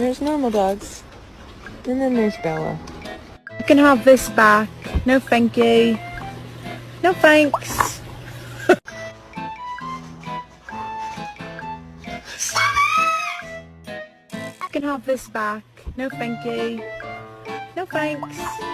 There's normal dogs. And then there's Bella. You can have this back. No thank you. No thanks. You can have this back. No thank you. No thanks.